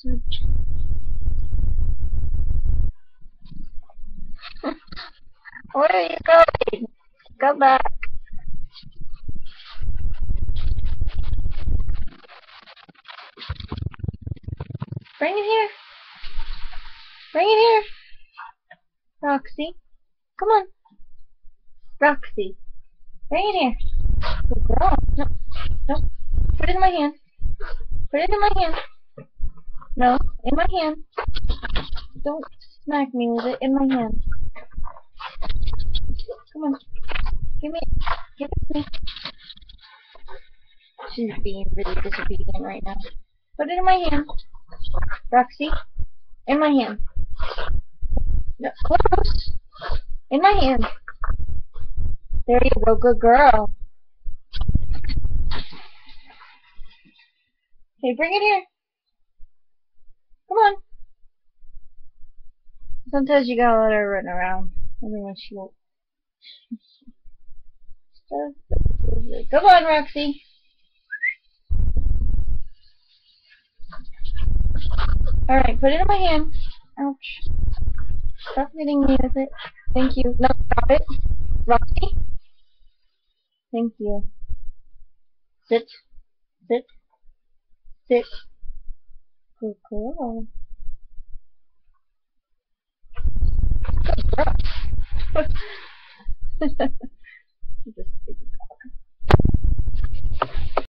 Where are you going? Go back. Bring it here. Bring it here. Roxy. Come on. Roxy. Bring it here. Good girl. No. No. Put it in my hand. Put it in my hand. No. In my hand. Don't smack me with it. In my hand. Come on. Give me it. Give it to me. She's being really disobedient right now. Put it in my hand. Roxy. In my hand. No. Close. In my hand. There you go. Good girl. Okay, bring it here. Come on. Sometimes you gotta let her run around. Otherwise she won't. Come on, Roxy. Alright, put it in my hand. Ouch. Stop hitting me with it. Thank you. No, stop it. Roxy. Thank you. Sit. Sit. Sit. Good girl. Good girl. Just